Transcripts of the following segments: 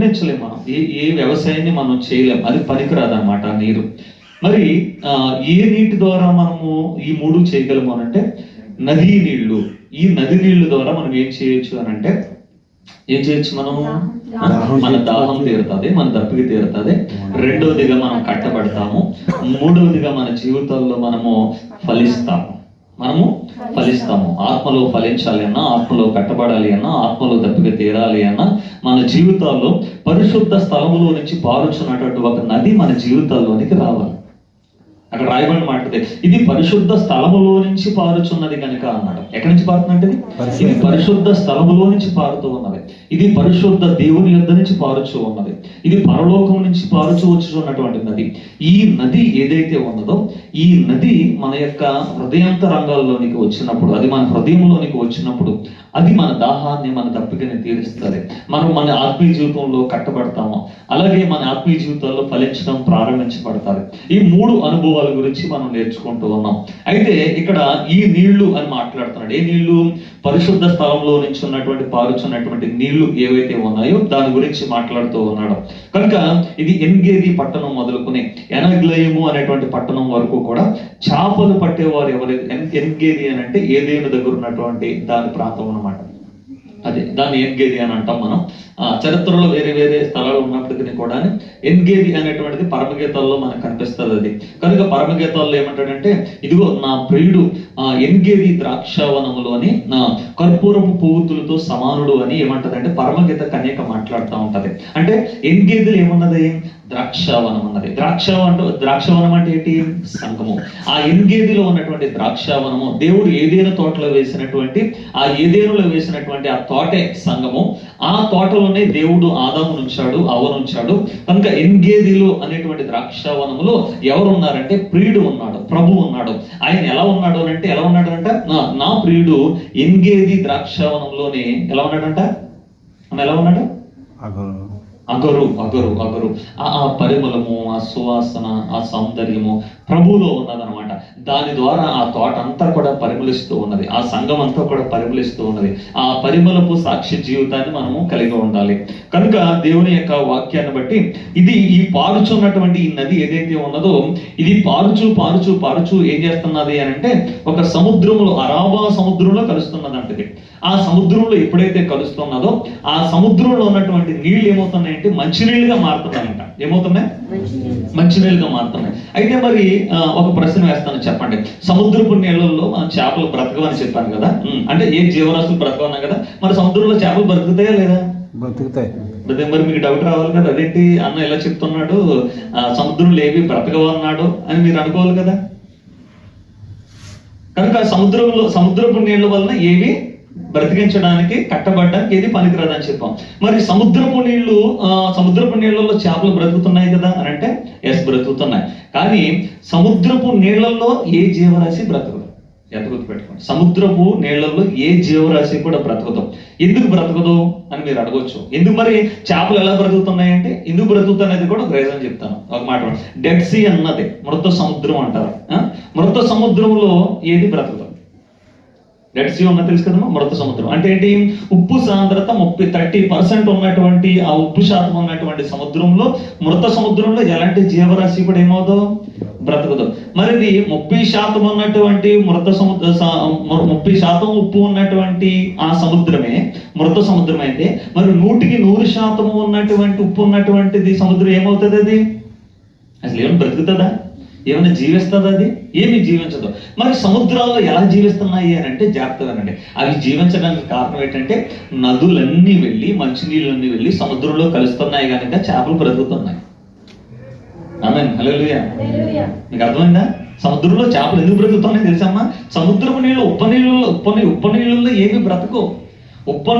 పండించలేము, మనం ఏ వ్యవసాయాన్ని మనం చేయలేము, అది పనికిరాదన్నమాట నీరు. మరి ఏ నీటి ద్వారా మనము ఈ మూడు చేయగలము అని అంటే నదీ నీళ్లు. ఈ నది నీళ్ల ద్వారా మనం ఏం చేయొచ్చు అని అంటే మనము మన దాహం తీరుతుంది, మన దప్పికి తీరుతుంది. రెండవదిగా మనం కట్టబడతాము. మూడవదిగా మన జీవితాల్లో మనము ఫలిస్తాము. ఆత్మలో ఫలించాలి అన్నా, ఆత్మలో కట్టబడాలి అన్నా, ఆత్మలో దప్పిక తీరాలి అన్నా మన జీవితాల్లో పరిశుద్ధ స్థలములో నుంచి పారుచున్నటువంటి ఒక నది మన జీవితాల్లోనికి రావాలి. అక్కడ రాయబడిన మాటది, ఇది పరిశుద్ధ స్థలములో నుంచి పారుచున్నది కనుక అన్నాడు. ఎక్కడి నుంచి పారుతుందంటే ఇది పరిశుద్ధ స్థలములో నుంచి పారుతూ ఉన్నది. ఇది పరిశుద్ధ దేవుని యొద్ద నుంచి పారుచు ఉన్నది. ఇది పరలోకం నుంచి పారుచు వచ్చున్నటువంటి నది. ఈ నది ఏదైతే ఉన్నదో ఈ నది మన యొక్క హృదయాంతరంగాల్లోనికి వచ్చినప్పుడు, అది మన హృదయంలోనికి వచ్చినప్పుడు అది మన దాహాన్ని, మన దప్పికని తీరుస్తుంది. మనం మన ఆత్మీయ జీవితంలో కట్టబడతాము, అలాగే మన ఆత్మీయ జీవితాల్లో ఫలించడం ప్రారంభించబడతారు. ఈ మూడు అనుభవాల గురించి మనం నేర్చుకుంటూ ఉన్నాం. అయితే ఇక్కడ ఈ నీళ్లు అని మాట్లాడుతున్నాడు. ఏ నీళ్లు? పరిశుద్ధ స్థలంలో నుంచి ఉన్నటువంటి పారుచున్నటువంటి నీళ్లు ఏవైతే ఉన్నాయో దాని గురించి మాట్లాడుతూ ఉన్నాడు. కనుక ఇది ఎన్గేది పట్టణం మొదలుకుని ఎనగ్లయము అనేటువంటి పట్టణం వరకు కూడా చేపలు పట్టేవారు ఎవరైతే, ఎన్గేది అని అంటే ఏదేను దగ్గర ఉన్నటువంటి దాని ప్రాంతం అన్నమాట. అదే దాన్ని ఎన్గేది అని అంటాం మనం. చరిత్రలో వేరే వేరే స్థలాలు ఉన్నప్పటికీ కూడా ఎన్గేది అనేటువంటిది పరమగీతాల్లో మనకు కనిపిస్తుంది. అది కనుక పరమగీతాల్లో ఏమంటాడంటే, ఇదిగో నా ప్రియుడు ఎన్గేది ద్రాక్షావనములోని నా కర్పూరపు పువ్వుతులతో సమానుడు అని ఏమంటదంటే పరమగీత కన్యక మాట్లాడుతూ ఉంటది. అంటే ఎన్గేదిలో ఏమున్నది? ద్రాక్షావనం అన్నది. ద్రాక్షావనం అంటే ఏంటి? సంఘము. ఆ ఎన్గేదిలో ఉన్నటువంటి ద్రాక్షావనము దేవుడు ఏదేను తోటలో వేసినటువంటి, ఆ ఏదేనులో వేసినటువంటి ఆ తోటే సంఘము. ఆ తోటలోనే దేవుడు ఆదామునుంచాడు, అవ్వనుంచాడు. కనుక ఎన్గేదిలో అనేటువంటి ద్రాక్షావనములో ఎవరు ఉన్నారంటే ప్రియుడు ఉన్నాడు, ప్రభు ఉన్నాడు. ఆయన ఎలా ఉన్నాడు అంటే, ఎలా ఉన్నాడంట? నా ప్రియుడు ఎన్గేది ద్రాక్షావనంలోనే ఎలా ఉన్నాడంట? ఎలా ఉన్నాడు? అగరు. ఆ పరిమళము, ఆ సువాసన, ఆ సౌందర్యము ప్రభువులో ఉన్నదనమాట. దాని ద్వారా ఆ తోట అంతా కూడా పరిమళిస్తూ ఉన్నది, ఆ సంఘం అంతా కూడా పరిమళిస్తూ ఉన్నది. ఆ పరిమళపు సాక్షి జీవితాన్ని మనము కలిగి ఉండాలి. కనుక దేవుని యొక్క వాక్యాన్ని బట్టి ఇది ఈ పారుచున్నటువంటి ఈ నది ఏదైతే ఉన్నదో ఇది పారుచు ఏం చేస్తున్నది అని అంటే ఒక సముద్రంలో, అరాబా సముద్రంలో కలుస్తున్నదంటది. ఆ సముద్రంలో ఎప్పుడైతే కలుస్తున్నదో ఆ సముద్రంలో ఉన్నటువంటి నీళ్లు ఏమవుతున్నాయంటే మంచినీళ్ళుగా మారుతున్నాయంట. ఏమవుతున్నాయి? మంచినీళ్ళుగా మారుతున్నాయి. అయితే మరి ఒక ప్రశ్న వేస్తాను, చెప్పండి. సముద్రపు నీళ్ళల్లో మనం చేపలు బ్రతకవని చెప్పాను కదా, అంటే ఏ జీవరాశులు బ్రతకవన్నా కదా, మరి సముద్రంలో చేపలు బ్రతుకుతాయా లేదా? బ్రతుకుతాయి. మరి మీకు డౌట్ రావాలి కదా, అదేంటి అన్న ఇలా చెప్తున్నాడు, సముద్రంలో ఏవి బ్రతకవన్నాడు అని మీరు అనుకోవాలి కదా. కనుక సముద్రపు నీళ్ళ వలన ఏవి బ్రతికించడానికి, కట్టబడడానికి ఏది పనికిరాదని చెప్పాం. మరి సముద్రపు నీళ్ళలో చేపలు బ్రతుకుతున్నాయి కదా అని అంటే ఎస్, బ్రతుకుతున్నాయి. కానీ సముద్రపు నీళ్లలో ఏ జీవరాశి బ్రతకదు. ఎంత గుర్తుపెట్టుకోండి, సముద్రపు నీళ్లలో ఏ జీవరాశి కూడా బ్రతకదు. ఎందుకు బ్రతకదు అని మీరు అడగొచ్చు. ఎందుకు మరి చేపలు ఎలా బ్రతుకుతున్నాయి అంటే, ఎందుకు బ్రతుకుతాయనేది కూడా ఒక రీజన్ చెప్తాను. ఒక మాట, డెడ్ సీ అన్నది మృత సముద్రం అంటారు. మృత సముద్రంలో ఏది బ్రతకదు. డెడ్ సీ ఉన్న తెలుసు కదమ్మా, మృత సముద్రం అంటే ఏంటి? ఉప్పు సాంద్రత 30% ఉన్నటువంటి, ఆ ఉప్పు శాతం ఉన్నటువంటి సముద్రంలో, మృత సముద్రంలో ఎలాంటి జీవరాశి కూడా ఏమవుదో బ్రతకదు. మరి ఇది 30% ఉన్నటువంటి 30% ఉప్పు ఉన్నటువంటి ఆ సముద్రమే మృత సముద్రం అయితే, మరి 100% ఉన్నటువంటి ఉప్పు ఉన్నటువంటిది సముద్రం ఏమవుతుంది? అది అసలు ఏమైనా బ్రతుకుతుందా? ఏమైనా జీవిస్తుందా? అది ఏమి జీవించదు. మరి సముద్రాల్లో ఎలా జీవిస్తున్నాయి అని అంటే జాగ్రత్తగానండి, అవి జీవించడానికి కారణం ఏంటంటే నదులన్నీ వెళ్ళి, మంచినీళ్ళన్నీ వెళ్ళి సముద్రంలో కలుస్తున్నాయి కనుక చేపలు బ్రతుకుతున్నాయి. ఆమేన్, హల్లెలూయా. మీకు అర్థమైందా? సముద్రంలో చేపలు ఎందుకు బ్రతుకుతున్నాయి తెలుసమ్మా? సముద్రపు నీళ్ళు ఉప్పు నీళ్ళల్లో ఏమి బ్రతుకో. ఉప్పు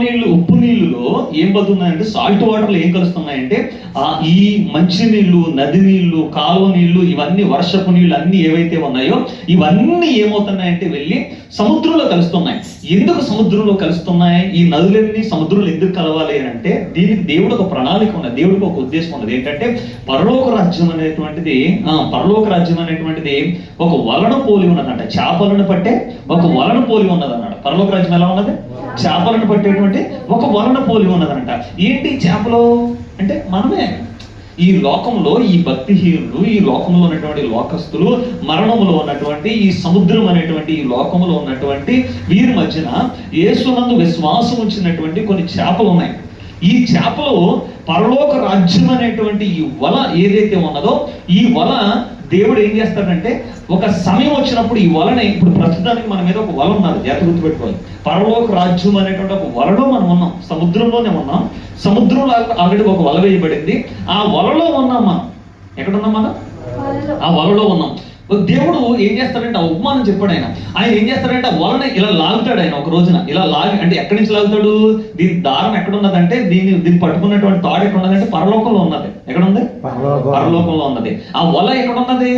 నీళ్ళులో ఏం బతుకున్నాయంటే, సాల్ట్ వాటర్లో ఏం కలుస్తున్నాయంటే ఈ మంచి నీళ్లు, నది నీళ్లు, కాలువ నీళ్లు, ఇవన్నీ వర్షపు నీళ్లు అన్ని ఏవైతే ఉన్నాయో ఇవన్నీ ఏమవుతున్నాయంటే వెళ్ళి సముద్రంలో కలుస్తున్నాయి. ఎందుకు సముద్రంలో కలుస్తున్నాయి? ఈ నదులన్నీ సముద్రంలో ఎందుకు కలవాలి అని అంటే దీనికి దేవుడు ఒక ప్రణాళిక ఉన్నది, దేవుడికి ఒక ఉద్దేశం ఉన్నది. ఏంటంటే పరలోక రాజ్యం అనేటువంటిది ఒక వలన పోలి ఉన్నదంట. చేపలను పట్టే ఒక వలన పోలి ఉన్నది అన్నాడు. పరలోక రాజ్యం ఎలా ఉన్నది? చేపలను పట్టేటువంటి ఒక వలన పోలి ఉన్నదంట. ఏంటి చేపలు అంటే అంటే మనమే. ఈ లోకంలో ఈ భక్తిహీనులు, ఈ లోకంలో ఉన్నటువంటి లోకస్తులు, మరణంలో ఉన్నటువంటి ఈ సముద్రం అనేటువంటి ఈ లోకంలో ఉన్నటువంటి వీరి మధ్యన యేసునందు విశ్వాసం ఉంచినటువంటి కొన్ని చేపలు ఉన్నాయి. ఈ చేపలు పరలోక రాజ్యం అనేటువంటి ఈ వల ఏదైతే ఉన్నదో, ఈ వల దేవుడు ఏం చేస్తాడంటే ఒక సమయం వచ్చినప్పుడు ఈ వలని, ఇప్పుడు ప్రస్తుతానికి మన మీద ఒక వల ఉన్నది, జాగ్రత్త గుర్తుపెట్టుకోవాలి. పరలోక రాజ్యం అనేటువంటి ఒక వలలో మనం ఉన్నాం, సముద్రంలోనే ఉన్నాం. సముద్రంలో ఆల్రెడీ ఒక వల వేయబడింది, ఆ వలలో ఉన్నాం మనం. ఎక్కడున్నాం మనం? ఆ వలలో ఉన్నాం. దేవుడు ఏం చేస్తాడంటే ఆ ఉపమానం చెప్పాడు ఆయన ఏం చేస్తాడంటే ఆ వలని ఇలా లాగుతాడు. ఆయన ఒక రోజున ఇలా లాగి, అంటే ఎక్కడి నుంచి లాగుతాడు? దీని దారం ఎక్కడున్నదంటే దీన్ని పట్టుకున్నటువంటి తాడు ఎక్కడ ఉన్నదంటే పరలోకంలో ఉన్నది. ఎక్కడుంది? పరలోకంలో ఉన్నది. ఆ వల ఎక్కడున్నది?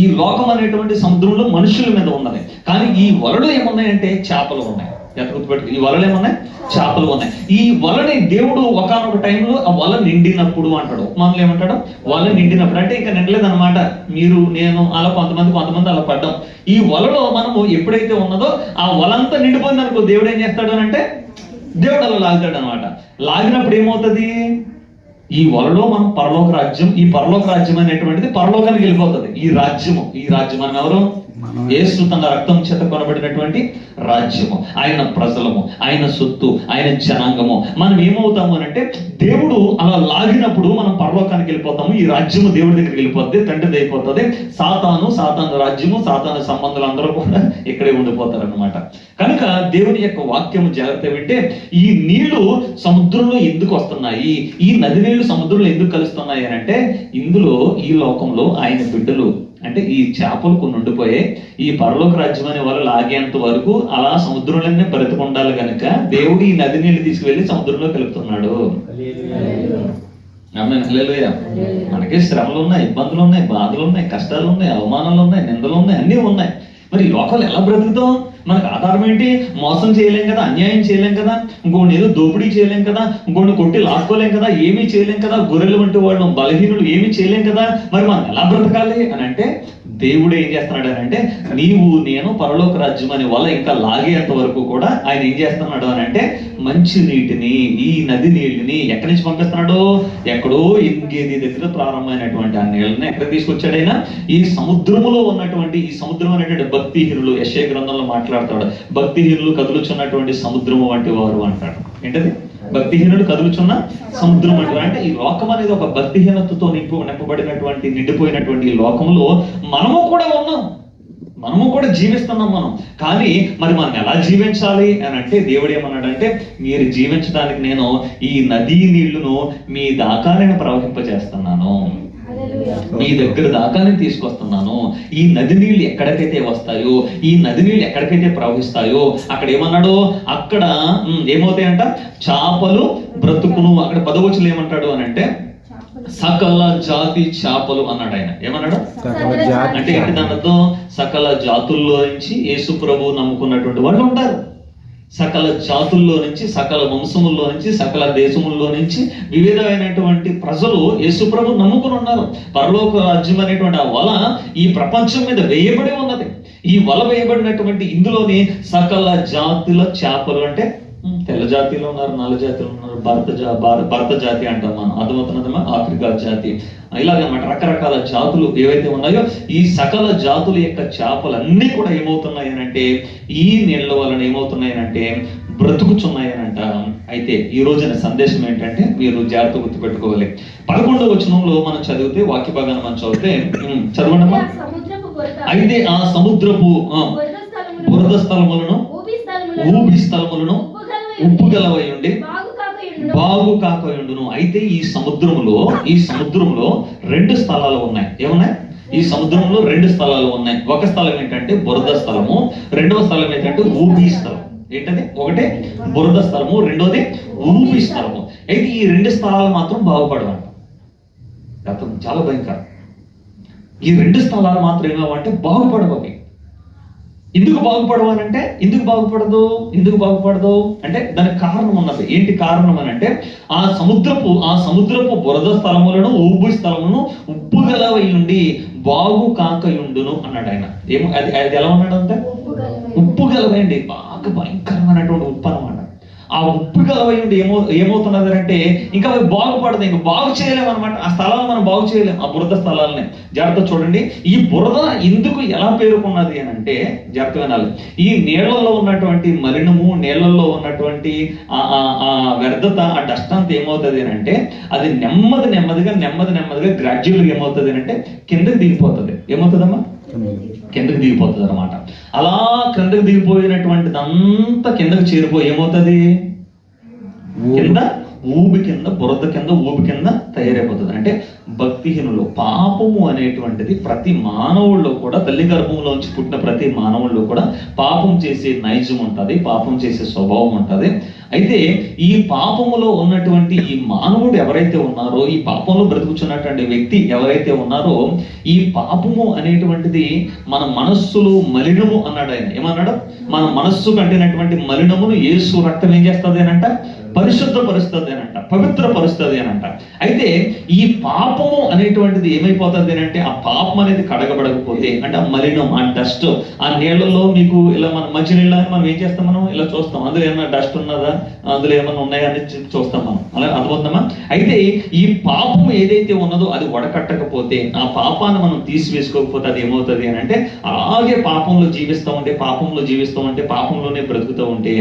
ఈ లోకం అనేటువంటి సముద్రంలో మనుషుల మీద ఉన్నది. కానీ ఈ వలలో ఏమున్నాయంటే చేపలు ఉన్నాయి. గుర్తుపెట్టు, ఈ వలలు ఏమున్నాయి? చేపలు ఉన్నాయి. ఈ వలని దేవుడు ఒకానొక టైంలో ఆ వల నిండినప్పుడు అంటాడు. ఉపమానంలో ఏమంటాడు? వల నిండినప్పుడు అంటే ఇంకా నిండలేదు అనమాట. మీరు, నేను, అలా కొంతమంది అలా పడ్డాం. ఈ వలలో మనము ఎప్పుడైతే ఉన్నదో ఆ వలంతా నిండిపోయింది అనుకో, దేవుడు ఏం చేస్తాడు అంటే దేవుడు అలా లాగుతాడు అనమాట. లాగినప్పుడు ఏమవుతుంది? ఈ వలలో మనం పరలోక రాజ్యం, ఈ పరలోక రాజ్యం అనేటువంటిది పరలోకానికి వెళ్ళిపోతుంది. ఈ రాజ్యం మనం ఎవరు? యేసు తన రక్తం చేత కొనబడినటువంటి రాజ్యము, ఆయన ప్రజలము, ఆయన సొత్తు, ఆయన జనాంగము. మనం ఏమవుతాము అని అంటే దేవుడు అలా లాగినప్పుడు మనం పరలోకానికి వెళ్ళిపోతాము. ఈ రాజ్యము దేవుడి దగ్గరికి వెళ్ళిపోతుంది, తండ్రిది అయిపోతుంది. సాతాను రాజ్యము, సాతాను సంబంధాలు అందరూ కూడా ఇక్కడే ఉండిపోతారు అన్నమాట. కనుక దేవుని యొక్క వాక్యము జాగ్రత్త వింటే, ఈ నీళ్లు సముద్రంలో ఎందుకు వస్తున్నాయి, ఈ నది నీళ్లు సముద్రంలో ఎందుకు కలుస్తున్నాయి అని అంటే, ఇందులో ఈ లోకంలో ఆయన బిడ్డలు అంటే ఈ చేపలు కొన్ని ఉండిపోయే, ఈ పరలోక రాజ్యం అనే వాళ్ళు లాగేంత వరకు అలా సముద్రంలోనే బ్రతికుండాలి కనుక దేవుడు ఈ నది నీళ్ళు తీసుకువెళ్ళి సముద్రంలో కలుపుతున్నాడు. హల్లెలూయా. మనకి శ్రమలు ఉన్నాయి, ఇబ్బందులు ఉన్నాయి, బాధలు ఉన్నాయి, కష్టాలు ఉన్నాయి, అవమానాలు ఉన్నాయి, నిందలు ఉన్నాయి, అన్నీ ఉన్నాయి. మరి ఈ లోకాలు ఎలా బ్రతుకుతాం? మనకు ఆధారం ఏంటి? మోసం చేయలేం కదా, అన్యాయం చేయలేం కదా, ఇంకోటి ఏదో దోపిడీ చేయలేం కదా, ఇంకోటి కొట్టి లాక్కోలేం కదా, ఏమీ చేయలేం కదా, గొర్రెలు వంటి వాళ్ళు బలహీనులు ఏమీ చేయలేం కదా. మరి మనం ఎలా బ్రతకాలి అని అంటే దేవుడు ఏం చేస్తున్నాడు అని అంటే, నీవు నేను పరలోక రాజ్యం అనే వల్ల ఇంకా లాగేంత వరకు కూడా ఆయన ఏం చేస్తున్నాడు అని అంటే మంచి నీటిని, ఈ నది నీళ్ళని ఎక్కడి నుంచి పంపిస్తున్నాడు? ఎక్కడో ఇంకేది దగ్గర ప్రారంభమైనటువంటి ఆ నీళ్ళని ఎక్కడ తీసుకొచ్చాడు ఆయన? ఈ సముద్రములో ఉన్నటువంటి, ఈ సముద్రం అనేటువంటి భక్తిహీనులు, యెషయా గ్రంథంలో మాట్లాడతాడు, భక్తిహీనులు కదులుచున్నటువంటి సముద్రము వంటి వారు అంటాడు. ఏంటది? భక్తిహీనుడు కదులుచున్న సముద్రం అంటారు. అంటే ఈ లోకం అనేది ఒక భక్తిహీనతతో నింపబడినటువంటి, నిండిపోయినటువంటి ఈ లోకంలో మనము కూడా ఉన్నాం, మనము కూడా జీవిస్తున్నాం మనం. కానీ మరి మనం ఎలా జీవించాలి అని అంటే దేవుడు ఏమన్నాడంటే, మీరు జీవించడానికి నేను ఈ నదీ నీళ్లను మీ దాకా నేను ప్రవహింపజేస్తున్నాను, మీ దగ్గర దాకా నేను తీసుకొస్తున్నాను. ఈ నది నీళ్ళు ఎక్కడికైతే వస్తాయో, ఈ నది నీళ్ళు ఎక్కడికైతే ప్రవహిస్తాయో అక్కడ ఏమన్నాడు? అక్కడ ఏమవుతాయంట? చేపలు బ్రతుకును. అక్కడ 10వ వచనంలో ఏమంటాడు అని అంటే సకల జాతి చేపలు అన్నాడు ఆయన. ఏమన్నాడు అంటే ఏంటి? దాని అర్థం సకల జాతుల్లో నుంచి యేసు ప్రభువు నమ్ముకున్నటువంటి వాళ్ళు ఉంటారు. సకల జాతుల్లో నుంచి, సకల వంశముల్లో నుంచి, సకల దేశముల్లో నుంచి వివిధమైనటువంటి ప్రజలు యేసుప్రభు నమ్ముకుని ఉన్నారు. పరలోక రాజ్యం అనేటువంటి ఆ వల ఈ ప్రపంచం మీద వేయబడి ఉన్నది. ఈ వల వేయబడినటువంటి ఇందులోని సకల జాతుల చేపలు అంటే తెల్ల జాతిలో ఉన్నారు, నల్ల జాతిలో ఉన్నారు, భారత జాతి అంటాం మనం, అర్థమవుతున్నదమ్మా, ఆఫ్రికా జాతి, ఇలాగన్నమాట. రకరకాల జాతులు ఏవైతే ఉన్నాయో ఈ సకల జాతుల యొక్క చేపలన్నీ కూడా ఏమవుతున్నాయి అంటే ఈ నీళ్ళ వలన ఏమవుతున్నాయి అంటే బ్రతుకుచున్నాయనంట. అయితే ఈ రోజున సందేశం ఏంటంటే మీరు జాగ్రత్త గుర్తుపెట్టుకోవాలి. 11వ వచనంలో మనం చదివితే, వాక్య భాగాన్ని మనం చదివితే, చదవండమ్మా. అయితే ఆ సముద్రపు బురద స్థలములను, ఊబి స్థలములను ఉప్పు గలవై ఉండి బాగు కాకయుండును. అయితే ఈ సముద్రంలో 2 స్థలాలు ఉన్నాయి. ఏమున్నాయి? ఈ సముద్రంలో 2 స్థలాలు ఉన్నాయి. ఒక స్థలం ఏంటంటే బురద స్థలము, రెండవ స్థలం ఏంటంటే ఊబి స్థలం. ఏంటది? ఒకటి బురద స్థలము, రెండోది ఊబి స్థలము. అయితే ఈ 2 స్థలాలు మాత్రం బాగుపడవంట. చాలా భయంకరం. ఈ 2 స్థలాలు మాత్రం ఏమంటే బాగుపడవవి. ఎందుకు బాగుపడవానంటే, ఎందుకు బాగుపడదు అంటే దానికి కారణం ఉన్నది. ఏంటి కారణం అని అంటే ఆ సముద్రపు బురద స్థలములను, ఊబి స్థలములను ఉప్పు గలవై ఉండి బాగు కాకయుండును అన్నాడు ఆయన. అది ఎలా ఉన్నాడు అంటే ఉప్పు గలవైండి, బాగా భయంకరమైనటువంటి ఉప్పు అనమాట. ఆ ఉప్పు గలవై ఉండి ఏమవుతున్నది అంటే ఇంకా అవి బాగుపడదు, ఇంకా బాగు చేయలేము అనమాట. ఆ స్థలాలను మనం బాగు చేయలేము, ఆ బురద స్థలాలని. జాగ్రత్త చూడండి, ఈ బురద ఎందుకు ఎలా పేరుకున్నది అని అంటే, జాగ్రత్త వినాలి, ఈ నీళ్లలో ఉన్నటువంటి మలినము, నీళ్లలో ఉన్నటువంటి ఆ వ్యర్థత, ఆ డస్ట్ అంతా ఏమవుతుంది అని అంటే, అది నెమ్మదిగా గ్రాడ్యువల్గా ఏమవుతుంది అని అంటే కిందకి దిగిపోతుంది. ఏమవుతుందమ్మా? కిందకి దిగిపోతుంది అనమాట. అలా కిందకి దిగిపోయినటువంటిది అంతా కిందకి చేరిపోయి ఏమవుతుంది, కింద ఊబి కింద, బురద కింద, ఊబి కింద తయారైపోతుంది. అంటే భక్తిహీనులు, పాపము అనేటువంటిది ప్రతి మానవుల్లో కూడా, తల్లి గర్భంలోంచి పుట్టిన ప్రతి మానవుల్లో కూడా పాపం చేసే నైజం ఉంటుంది, పాపం చేసే స్వభావం ఉంటుంది. అయితే ఈ పాపములో ఉన్నటువంటి ఈ మానవుడు ఎవరైతే ఉన్నారో, ఈ పాపంలో బ్రతుకుచున్నటువంటి వ్యక్తి ఎవరైతే ఉన్నారో, ఈ పాపము అనేటువంటిది మన మనస్సులో మలినము అన్నాడు ఆయన. ఏమన్నాడు? మన మనస్సు కంటినటువంటి మలినమును యేసు రక్తం ఏం చేస్తుంది అనంట? పరిశుద్ధపరుస్తుంది అనంట, పవిత్రపరుస్తుంది అనంట. అయితే ఈ పాపము అనేటువంటిది ఏమైపోతుంది అంటే, ఆ పాపం అనేది కడగబడకపోతే, అంటే ఆ మలినం, ఆ డస్ట్, ఆ నీళ్లలో మీకు ఇలా మన మంచి నీళ్ళని మనం ఏం చేస్తాం, మనం ఇలా చూస్తాం, అందులో ఏమైనా డస్ట్ ఉన్నదా, అందులో ఏమైనా ఉన్నాయా అని చూస్తాం మనం. అలా అర్థమవుతామా? అయితే ఈ పాపం ఏదైతే ఉన్నదో అది వడకట్టకపోతే, ఆ పాపాన్ని మనం తీసివేసుకోకపోతే అది ఏమవుతుంది అని అంటే, అలాగే పాపంలో జీవిస్తూ ఉంటే, పాపంలోనే బ్రతుకుతూ ఉంటే,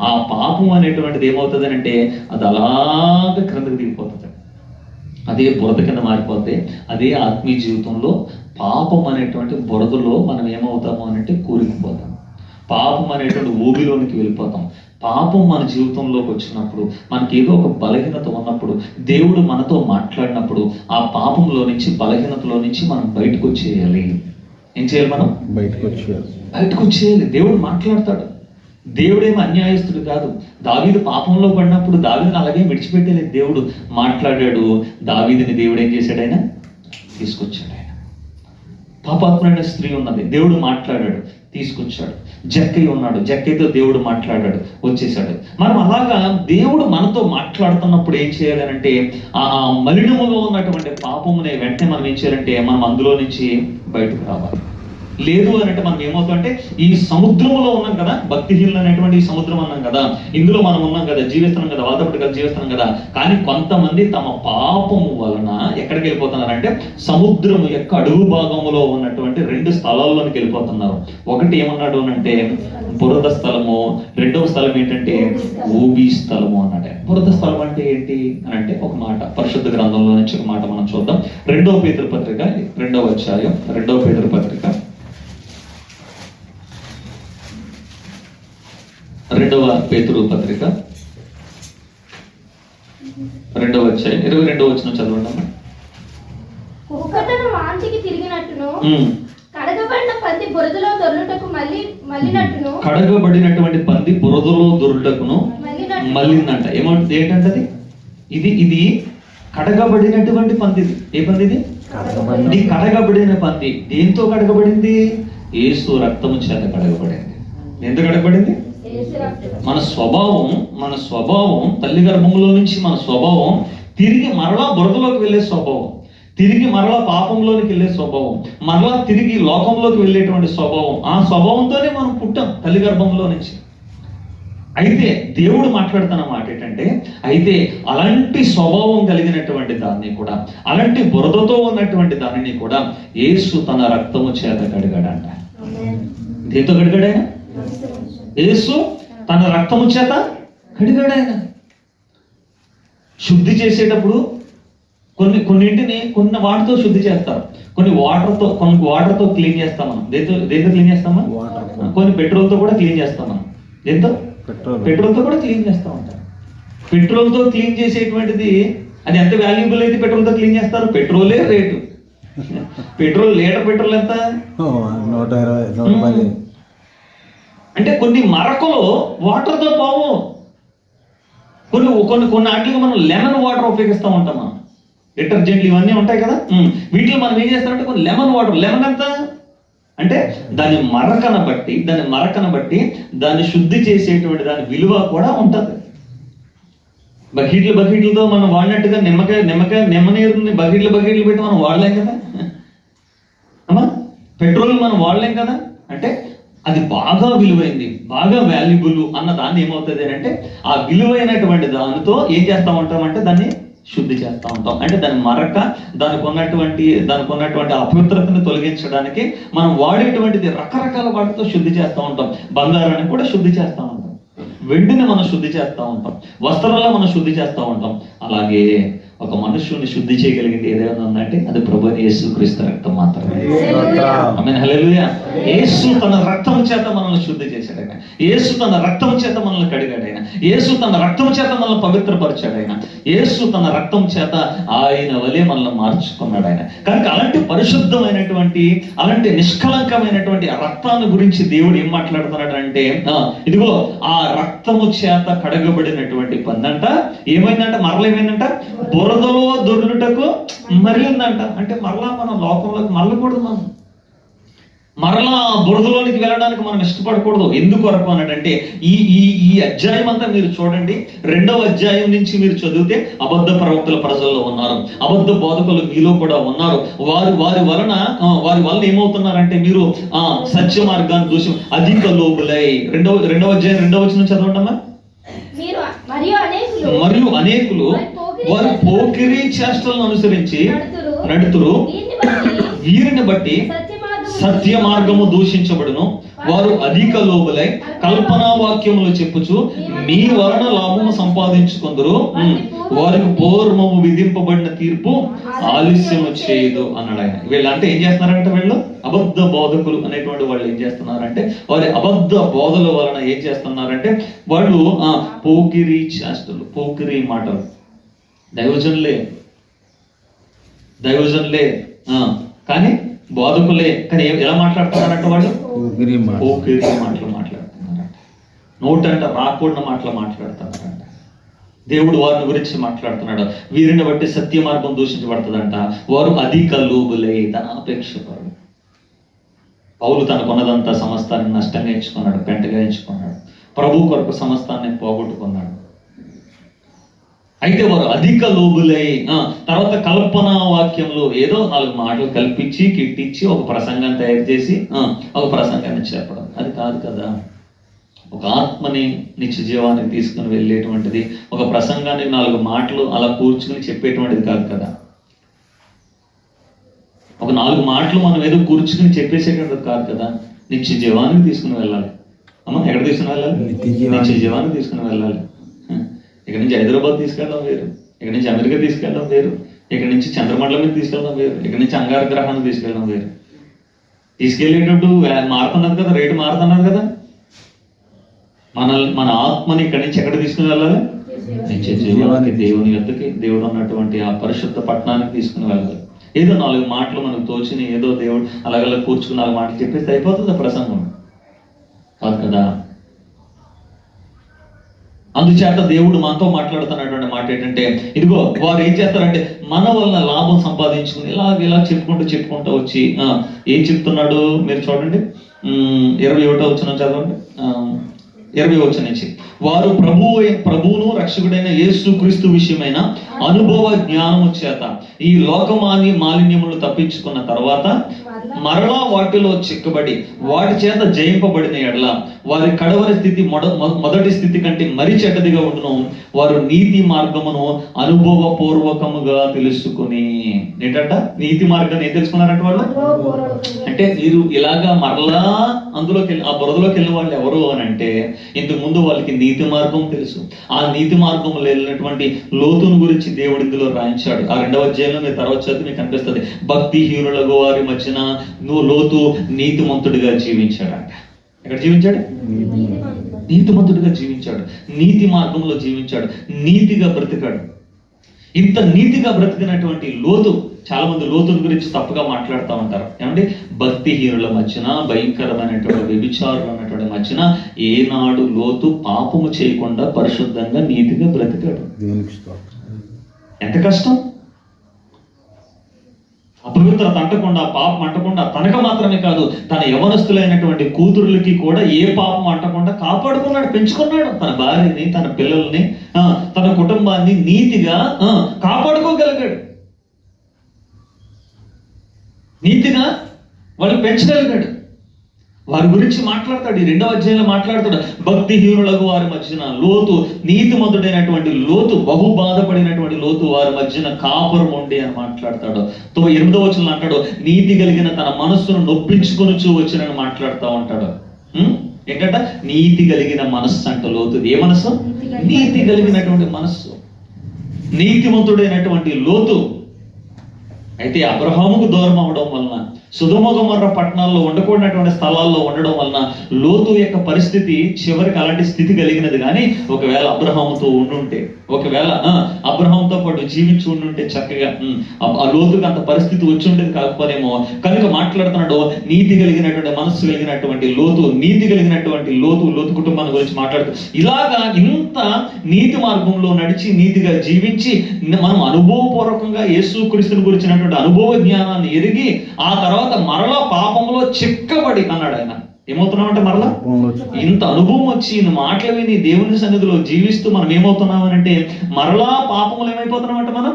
ఆ పాపం అనేటువంటిది ఏమవుతుంది అంటే అది అలాగే క్రిందకు దిగిపోతుంది. అదే బురద కింద మారిపోతే, అదే ఆత్మీయ జీవితంలో పాపం అనేటువంటి బురదలో మనం ఏమవుతాము అని అంటే కూరుకుపోతాం. పాపం అనేటువంటి ఊబిలోనికి వెళ్ళిపోతాం. పాపం మన జీవితంలోకి వచ్చినప్పుడు, మనకి ఏదో ఒక బలహీనత ఉన్నప్పుడు, దేవుడు మనతో మాట్లాడినప్పుడు, ఆ పాపంలో నుంచి, బలహీనతలో నుంచి మనం బయటకు వచ్చేయాలి. ఏం చేయాలి? మనం బయటకు వచ్చేయాలి. దేవుడు మాట్లాడతాడు. దేవుడేమో అన్యాయస్తుడు కాదు. దావీదు పాపంలో పడినప్పుడు దావీదుని అలాగే విడిచిపెట్టలేదు, దేవుడు మాట్లాడాడు. దావీదుని దేవుడు ఏం చేశాడు? ఆయన తీసుకొచ్చాడు. ఆయన పాపాత్మైన స్త్రీ ఉన్నది, దేవుడు మాట్లాడాడు, తీసుకొచ్చాడు. జక్కయ్య ఉన్నాడు, జక్కయ్యతో దేవుడు మాట్లాడాడు, వచ్చేసాడు. మనం అలాగా దేవుడు మనతో మాట్లాడుతున్నప్పుడు ఏం చేయాలంటే, ఆ మలినములో ఉన్నటువంటి పాపమునే వెంటనే మనం ఏం చేయాలంటే, మనం అందులో నుంచి బయటకు రావాలి. లేదు అని అంటే మనం ఏమవుతామంటే, ఈ సముద్రంలో ఉన్నాం కదా, భక్తిహీనులు అనేటువంటి ఈ సముద్రం అన్నాం కదా, ఇందులో మనం ఉన్నాం కదా, జీవిస్తున్నాం కదా, వాళ్ళతో పాటు కలిసి జీవిస్తున్నాం కదా. కానీ కొంతమంది తమ పాపము వలన ఎక్కడికి వెళ్ళిపోతున్నారంటే, సముద్రం యొక్క అడుగు భాగంలో ఉన్నటువంటి 2 స్థలాల్లోనికి వెళ్ళిపోతున్నారు. ఒకటి ఏమన్నాడు అంటే బురద స్థలము, రెండవ స్థలం ఏంటంటే ఊబి స్థలము అన్నాడు. బురద స్థలం అంటే ఏంటి అని అంటే, ఒక మాట పరిశుద్ధ గ్రంథంలో నుంచి ఒక మాట మనం చూద్దాం. 2వ పేతురు పత్రిక 2వ అధ్యాయం, 2వ పేతురు పత్రిక 2వ పేతురు పత్రిక 2వ అధ్యాయం 22వ వచనం చదవండి అమ్మా. కుక్కటను వాంతికి తిరిగినట్టును, కడగబడిన పంది బురదలో దొర్లుటకు మళ్ళినట్టును, కడగబడినటువంటి పంది బురదలో దొర్లుటకును మళ్ళిందంట. ఏంటంటది? ఇది కడగబడినటువంటి పంది. ఏ పంది ఇది? ఇది కడగబడిన పంది. దేంతో కడగబడింది? యేసు రక్తము చేత కడగబడింది. ఎంత కడగబడింది? మన స్వభావం తల్లి గర్భంలో నుంచి మన స్వభావం తిరిగి మరలా బురదలోకి వెళ్ళే స్వభావం, తిరిగి మరలా పాపంలోనికి వెళ్ళే స్వభావం, మరలా తిరిగి లోకంలోకి వెళ్ళేటువంటి స్వభావం, ఆ స్వభావంతోనే మనం పుట్టాం తల్లి గర్భంలో నుంచి. అయితే దేవుడు మాట్లాడుతున్న మాట ఏంటంటే, అయితే అలాంటి స్వభావం కలిగినటువంటి దాన్ని కూడా, అలాంటి బురదతో ఉన్నటువంటి దానిని కూడా యేసు తన రక్తము చేత కడిగాడంట. దేంతో కడిగాడాయన? యేసు తన రక్తము చేత కడిగాడాయన. శుద్ధి చేసేటప్పుడు కొన్ని వాటితో శుద్ధి చేస్తారు, కొన్ని వాటర్తో క్లీన్ చేస్తాం మనం. దేంతో క్లీన్ చేస్తామా? కొన్ని పెట్రోల్తో కూడా క్లీన్ చేస్తాం మనం. దేంతో? పెట్రోల్తో కూడా క్లీన్ చేస్తూ ఉంటారు. పెట్రోల్తో క్లీన్ చేసేటువంటిది అది ఎంత వాల్యుబుల్ అయితే పెట్రోల్తో క్లీన్ చేస్తారు. పెట్రోలే రేటు. లీటర్ పెట్రోల్ ఎంత? 120. అంటే కొన్ని మరకలు వాటర్తో పోవు. కొన్ని వాటికి మనం లెమన్ వాటర్ ఉపయోగిస్తూ ఉంటాం. మనం డిటర్జెంట్లు ఇవన్నీ ఉంటాయి కదా, వీటిలో మనం ఏం చేస్తామంటే కొన్ని లెమన్ వాటర్. లెమన్ ఎంత అంటే దాని మరకన బట్టి దాన్ని శుద్ధి చేసేటువంటి దాని విలువ కూడా ఉంటుంది. బకెట్లతో మనం వాడినట్టుగా నిమ్మ నీరుని బకెట్లు పెట్టి మనం వాడలేం కదా అమ్మా. పెట్రోల్ మనం వాడలేం కదా. అంటే అది బాగా విలువైంది, బాగా వాల్యుబుల్ అన్న దాన్ని ఏమవుతుంది అంటే ఆ విలువైనటువంటి దానితో ఏం చేస్తూ ఉంటామంటే దాన్ని శుద్ధి చేస్తూ ఉంటాం. అంటే దాని మరక దానికి ఉన్నటువంటి అపవిత్రతను తొలగించడానికి మనం వాడేటువంటిది రకరకాల వాటితో శుద్ధి చేస్తూ ఉంటాం. బంగారాన్ని కూడా శుద్ధి చేస్తూ ఉంటాం, వెండిని మనం శుద్ధి చేస్తూ ఉంటాం, వస్త్రాల్లో మనం శుద్ధి చేస్తూ ఉంటాం. అలాగే ఒక మనుష్యుని శుద్ధి చేయగలిగింది ఏదైనా ఉందంటే అది ప్రభువైన యేసుక్రీస్తు రక్తం మాత్రమే. ఆమేన్, హల్లెలూయా. యేసు తన రక్తం చేత మనల్ని శుద్ధి చేశాడు ఆయన. యేసు తన రక్తం చేత మనల్ని కడిగాడు ఆయన. యేసు తన రక్తం చేత మనల్ని పవిత్రపరిచాడు ఆయన. యేసు తన రక్తం చేత ఆయన వలె మనల్ని మార్చుకున్నాడు ఆయన. కనుక అలాంటి పరిశుద్ధమైనటువంటి, అలాంటి నిష్కలంకమైనటువంటి ఆ రక్తాన్ని గురించి దేవుడు ఏం మాట్లాడుతున్నాడు అంటే, ఇదిగో ఆ రక్తము చేత కడగబడినటువంటి పందంట ఏమైందంట, మరల ఏమైందంట, బురదలో దొర్లుటకు మరలిందంట. అంటే మరలా మనం లోకంలోకి మరలకూడదు, మనం మరలా బురదలోనికి వెళ్ళడానికి మనం ఇష్టపడకూడదు. ఎందుకొరకు అన్నట్టంటే ఈ అధ్యాయం అంతా మీరు చూడండి, 2వ అధ్యాయం నుంచి మీరు చదివితే అబద్ధ ప్రవక్తల ప్రజల్లో ఉన్నారు, అబద్ధ బోధకులు మీలో కూడా ఉన్నారు. వారి వలన ఏమవుతున్నారంటే మీరు సత్య మార్గాన్ని దూషం అధిక లోబులై. రెండవ అధ్యాయం 2వ వచనం చదవండమ్మా. మరియు అనేకులు వారు పోకిరీ చేష్టలను అనుసరించి నడుతురు, వీరిని బట్టి సత్య మార్గము దూషించబడును. వారు అధిక లోబులై కల్పనా వాక్యములు చెప్పుచు మీ వలన లాభము సంపాదించుకుందరు, వారికి పూర్వము విధింపబడిన తీర్పు ఆలస్యము చేయదు అన్నాడు ఆయన. వీళ్ళంటే ఏం చేస్తున్నారంటే, వీళ్ళు అబద్ధ బోధకులు అనేటువంటి వాళ్ళు ఏం చేస్తున్నారంటే, వారి అబద్ధ బోధల వలన ఏం చేస్తున్నారంటే వాళ్ళు పోకిరీ చేష్టలు, పోకిరీ మాటలు. దైవజనులే కానీ బోధకులే, కానీ ఎలా మాట్లాడుతున్నారంట వాళ్ళు? పోకిరీ మాటలు మాట్లాడుతున్నారంట. నోటంట రాకూడని మాటలు మాట్లాడుతున్నారంట. దేవుడు వారిని గురించి మాట్లాడుతున్నాడు. వీరిని బట్టి సత్య మార్గం దూషించబడుతుందంట. వారు అధిక లోబులై, ధనాపేక్షపరులు. పౌలు తనకున్నదంతా సమస్తాన్ని నష్టంగా ఎంచుకున్నాడు, పెంటగా ఎంచుకున్నాడు. ప్రభు కొరకు సమస్తాన్ని పోగొట్టుకున్నాడు. అయితే వారు అధిక లోబులై, తర్వాత కల్పనా వాక్యంలో ఏదో 4 మాటలు కల్పించి కిట్టించి ఒక ప్రసంగాన్ని తయారు చేసి ఒక ప్రసంగాన్ని చెప్పడం, అది కాదు కదా. ఒక ఆత్మని నిత్య జీవానికి తీసుకుని వెళ్ళేటువంటిది, ఒక ప్రసంగాన్ని 4 మాటలు అలా కూర్చుని చెప్పేటువంటిది కాదు కదా. ఒక 4 మాటలు మనం ఏదో కూర్చుని చెప్పేసేటువంటిది కాదు కదా. నిత్య జీవానికి తీసుకుని వెళ్ళాలి. అమ్మ, ఎక్కడ తీసుకుని వెళ్ళాలి? నిత్య జీవానికి తీసుకుని వెళ్ళాలి. ఇక్కడ నుంచి హైదరాబాద్ తీసుకెళ్ళడం వేరు, ఇక్కడ నుంచి అమెరికా తీసుకెళ్ళడం వేరు, ఇక్కడ నుంచి చంద్రమండలం మీద తీసుకెళ్ళడం వేరు, ఇక్కడ నుంచి అంగార గ్రహాన్ని తీసుకెళ్ళడం వేరు. తీసుకెళ్ళేటప్పుడు మారుతున్నది కదా, రేటు మారుతున్నది కదా. మన ఆత్మని ఇక్కడి నుంచి ఎక్కడ తీసుకుని వెళ్ళాలి? నిత్య జీవానికి, దేవుని యొద్దకి, దేవుడు ఉన్నటువంటి ఆ పరిశుద్ధ పట్టణానికి తీసుకుని వెళ్ళాలి. ఏదో 4 మాటలు మనకు తోచిని ఏదో దేవుడు అలాగలా కూర్చుని 4 మాటలు చెప్పేస్తే అయిపోతుంది ప్రసంగం కాదు కదా. అందుచేత దేవుడు మనతో మాట్లాడుతున్నటువంటి మాట ఏంటంటే, ఇదిగో వారు ఏం చేస్తారంటే మన వలన లాభం సంపాదించుకుని ఇలా చెప్పుకుంటూ వచ్చి ఏం చెప్తున్నాడు మీరు చూడండి. 21వ వచనం చదవండి. 20వ వచనం నుంచి, వారు ప్రభువును రక్షకుడైన యేసు క్రీస్తు విషయమైన అనుభవ జ్ఞానము చేత ఈ మాలిన్యములు తప్పించుకున్న తర్వాత మరలా వాటిలో చిక్కబడి వాటి చేత జయింపబడిన ఎడల వారి కడవరి స్థితి మొదటి స్థితి కంటే మరీ చెడ్డదిగా ఉండును. వారు నీతి మార్గమును అనుభవపూర్వకముగా తెలుసుకుని. ఏంటంట నీతి మార్గాన్ని ఏం తెలుసుకున్నారంట వాళ్ళు? అంటే వీరు ఇలాగా మరలా అందులోకి ఆ బురదలోకి వెళ్ళిన వాళ్ళు ఎవరు అని అంటే, ఇంతకు ముందు వాళ్ళకి నీతి మార్గం తెలుసు. ఆ నీతి మార్గంలో వెళ్ళినటువంటి లోతును గురించి దేవుడు ఇందులో రాయించాడు. ఆ 2వ అధ్యాయంలో మీరు తర్వాత చదివి మీకు కనిపిస్తుంది. భక్తిహీనులకు వారి మధ్యన లోతు నీతిమంతుడిగా జీవించాడంట. ఎక్కడ జీవించాడు? నీతిమంతుడిగా జీవించాడు, నీతి మార్గంలో జీవించాడు, నీతిగా బ్రతికాడు. ఇంత నీతిగా బ్రతికినటువంటి లోతు, చాలా మంది లోతుల గురించి తప్పుగా మాట్లాడుతూ ఉంటారు. ఏమంటే భక్తిహీనుల మధ్యన, భయంకరమైనటువంటి వ్యభిచారులు అన్నటువంటి మధ్యన ఏనాడు లోతు పాపము చేయకుండా పరిశుద్ధంగా నీతిగా బ్రతికాడు. ఎంత కష్టం! అపవిత్రత అంటకుండా, పాపం అంటకుండా, తనకు మాత్రమే కాదు తన యవనస్తులైనటువంటి కూతురులకి కూడా ఏ పాపం అంటకుండా కాపాడుకున్నాడు, పెంచుకున్నాడు. తన భార్యని, తన పిల్లల్ని, తన కుటుంబాన్ని నీతిగా కాపాడుకోగలిగాడు, నీతిగా వాళ్ళు పెంచగలిగాడు. వారి గురించి మాట్లాడతాడు. ఈ 2వ అధ్యాయంలో మాట్లాడతాడు. భక్తిహీనులకు వారి మధ్యన లోతు, నీతిమంతుడైనటువంటి లోతు, బహు బాధపడినటువంటి లోతు వారి మధ్యన కాపురం ఉండి అని మాట్లాడతాడు. 8వ వచనంలో అంటాడు, నీతి కలిగిన తన మనస్సును నొప్పించుకొని వచ్చినని మాట్లాడుతూ ఉంటాడు. ఏంటంట? నీతి కలిగిన మనస్సు అంట లోతు. ఏ మనస్సు? నీతి కలిగినటువంటి మనస్సు, నీతిమంతుడైనటువంటి లోతు. అయితే అబ్రహాముకు దూరం అవడం వలన, సొదొమ గొమొర్రా పట్టణాల్లో ఉండకూడనటువంటి స్థలాల్లో ఉండడం వలన లోతు యొక్క పరిస్థితి చివరికి అలాంటి స్థితి కలిగినది. కానీ ఒకవేళ అబ్రహాముతో ఉండుంటే, ఒకవేళ అబ్రహాంతో పాటు జీవించి ఉండుంటే చక్కగా ఆ లోతుకి అంత పరిస్థితి వచ్చి ఉండేది కాకపోనేమో. కనుక మాట్లాడుతున్నాడు, నీతి కలిగినటువంటి మనస్సు కలిగినటువంటి లోతు, నీతి కలిగినటువంటి లోతు కుటుంబాన్ని గురించి మాట్లాడుతూ ఇలాగా ఇంత నీతి మార్గంలో నడిచి నీతిగా జీవించి మనం అనుభవపూర్వకంగా యేసుక్రీస్తుని గురించినటువంటి అనుభవ జ్ఞానాన్ని ఎరిగి ఆ తర్వాత మరలా పాపంలో చిక్కబడి అన్నాడు ఆయన. ఏమవుతున్నామంటే మరలా ఇంత అనుభవం వచ్చి మాటలు విని దేవుని సన్నిధిలో జీవిస్తూ మనం ఏమవుతున్నామనంటే మరలా పాపములు ఏమైపోతున్నామంట, మనం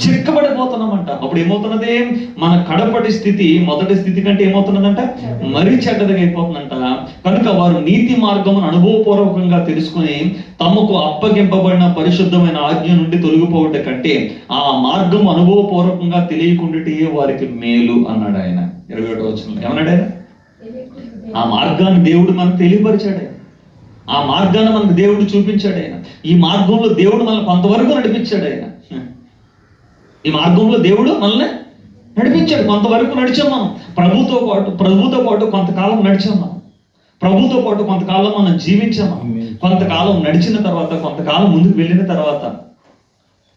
చిక్కబడిపోతున్నామంట. అప్పుడు ఏమవుతున్నది? మన కడపటి స్థితి మొదటి స్థితి కంటే ఏమవుతున్నదంట, మరీ చెడ్డదిగా అయిపోతుందంట. కనుక వారు నీతి మార్గమును అనుభవపూర్వకంగా తెలుసుకుని తమకు అప్పగింపబడిన పరిశుద్ధమైన ఆజ్ఞ నుండి తొలగిపోవట కంటే ఆ మార్గం అనుభవపూర్వకంగా తెలియకుండాటే వారికి మేలు అన్నాడు ఆయన. 21వ వచనంలో ఏమన్నాడు ఆయన? ఆ మార్గాన్ని దేవుడు మనకు తెలియపరిచాడు. ఆ మార్గాన్ని మనకు దేవుడు చూపించాడు ఆయన. ఈ మార్గంలో దేవుడు మనల్ని కొంతవరకు నడిపించాడు ఆయన. ఈ మార్గంలో దేవుడు మనల్ని నడిపించాడు. కొంతవరకు నడిచాం మనం. ప్రభుతో పాటు కొంతకాలం నడిచాం మనం. ప్రభుతో పాటు కొంతకాలం మనం జీవించాం. కొంతకాలం నడిచిన తర్వాత, కొంతకాలం ముందుకు వెళ్ళిన తర్వాత,